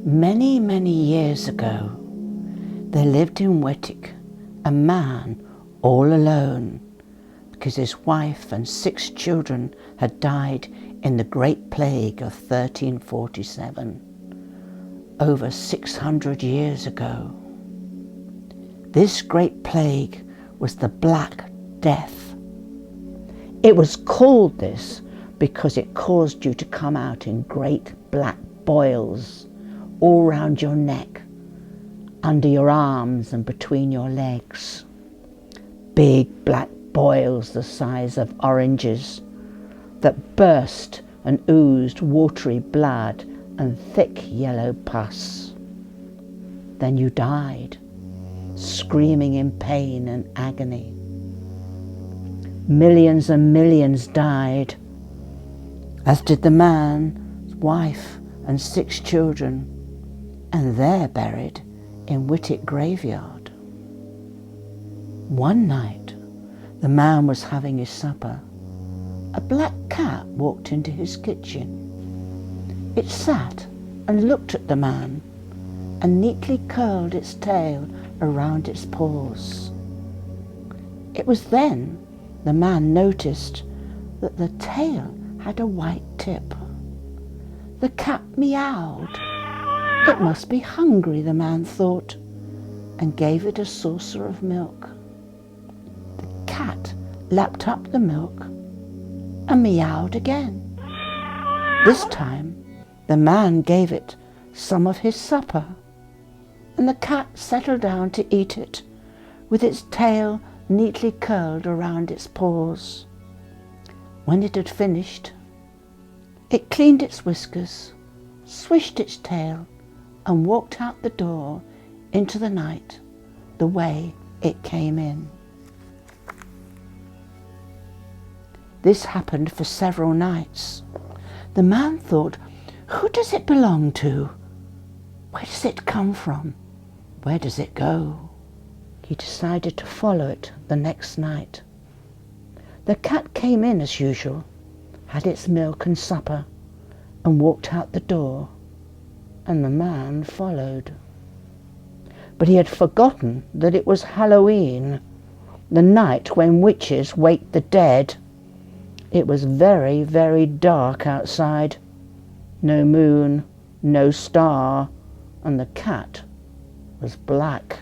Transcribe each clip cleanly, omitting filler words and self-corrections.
Many, many years ago, there lived in Wettick a man all alone because his wife and 6 children had died in the Great Plague of 1347, over 600 years ago. This Great Plague was the Black Death. It was called this because it caused you to come out in great black boils all round your neck, under your arms and between your legs. Big black boils the size of oranges that burst and oozed watery blood and thick yellow pus. Then you died, screaming in pain and agony. Millions and millions died, as did the man's wife and 6 children, and they're buried in Wettick graveyard. One night, the man was having his supper. A black cat walked into his kitchen. It sat and looked at the man and neatly curled its tail around its paws. It was then the man noticed that the tail had a white tip. The cat meowed. It must be hungry, the man thought, and gave it a saucer of milk. The cat lapped up the milk and meowed again. This time, the man gave it some of his supper, and the cat settled down to eat it, with its tail neatly curled around its paws. When it had finished, it cleaned its whiskers, swished its tail, and walked out the door into the night the way it came in. This happened for several nights. The man thought, who does it belong to? Where does it come from? Where does it go? He decided to follow it the next night. The cat came in as usual, had its milk and supper, and walked out the door, and the man followed. But he had forgotten that it was Halloween, the night when witches wake the dead. It was very, very dark outside. No moon, no star, and the cat was black.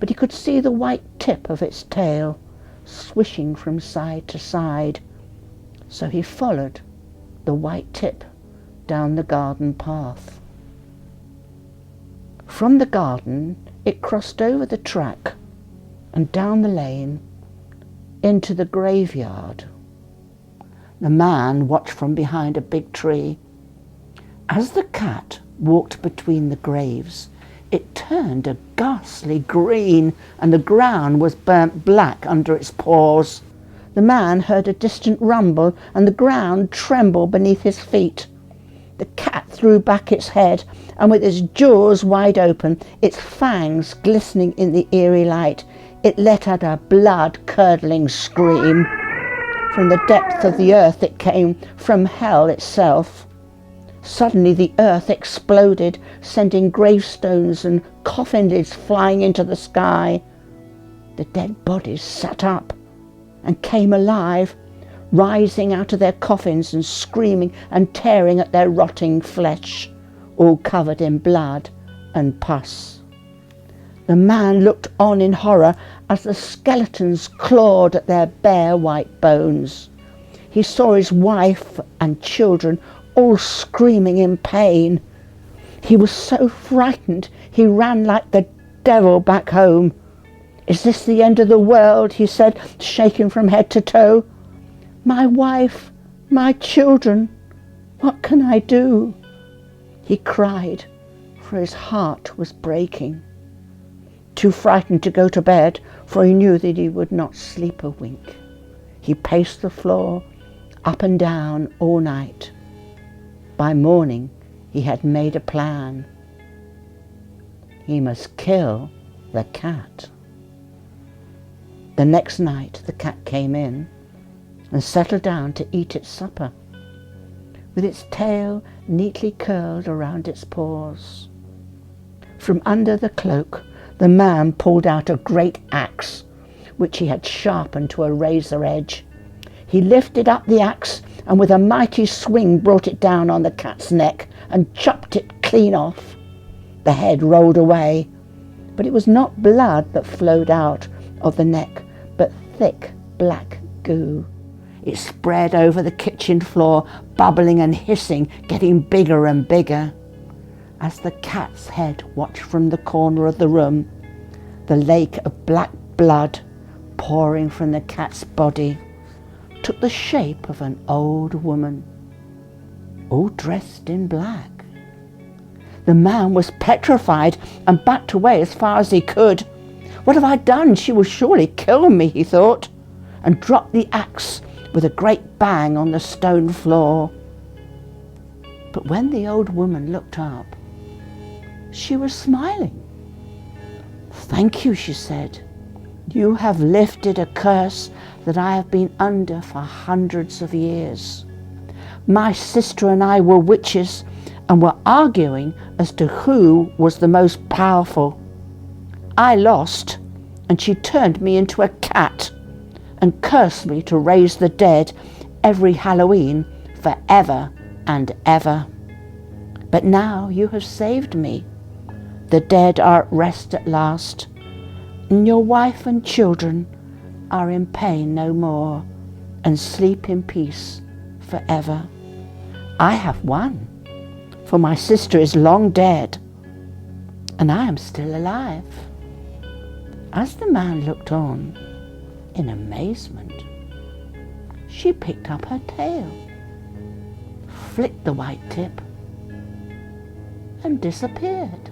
But he could see the white tip of its tail swishing from side to side, so he followed the white tip down the garden path. From the garden it crossed over the track and down the lane into the graveyard. The man watched from behind a big tree. As the cat walked between the graves, it turned a ghastly green, and the ground was burnt black under its paws. The man heard a distant rumble, and the ground trembled beneath his feet. The cat threw back its head, and with its jaws wide open, its fangs glistening in the eerie light, it let out a blood-curdling scream. From the depth of the earth it came, from hell itself. Suddenly the earth exploded, sending gravestones and coffin lids flying into the sky. The dead bodies sat up and came alive, rising out of their coffins and screaming and tearing at their rotting flesh, all covered in blood and pus. The man looked on in horror as the skeletons clawed at their bare white bones. He saw his wife and children all screaming in pain. He was so frightened he ran like the devil back home. "Is this the end of the world?" he said, shaking from head to toe. "My wife, my children, what can I do?" He cried, for his heart was breaking. Too frightened to go to bed, for he knew that he would not sleep a wink, he paced the floor up and down all night. By morning he had made a plan. He must kill the cat. The next night the cat came in and settled down to eat its supper. with its tail neatly curled around its paws. From under the cloak, the man pulled out a great axe, which he had sharpened to a razor edge. He lifted up the axe and with a mighty swing brought it down on the cat's neck and chopped it clean off. The head rolled away, but it was not blood that flowed out of the neck, but thick black goo. It spread over the kitchen floor, bubbling and hissing, getting bigger and bigger. As the cat's head watched from the corner of the room, the lake of black blood pouring from the cat's body took the shape of an old woman, all dressed in black. The man was petrified and backed away as far as he could. What have I done? She will surely kill me, he thought, and dropped the axe with a great bang on the stone floor. But when the old woman looked up, she was smiling. "Thank you," she said. "You have lifted a curse that I have been under for hundreds of years. My sister and I were witches and were arguing as to who was the most powerful. I lost, and she turned me into a cat and cursed me to raise the dead every Halloween forever and ever. But now you have saved me. The dead are at rest at last, and your wife and children are in pain no more and sleep in peace forever. I have won, for my sister is long dead, and I am still alive." As the man looked on in amazement, she picked up her tail, flicked the white tip, and disappeared.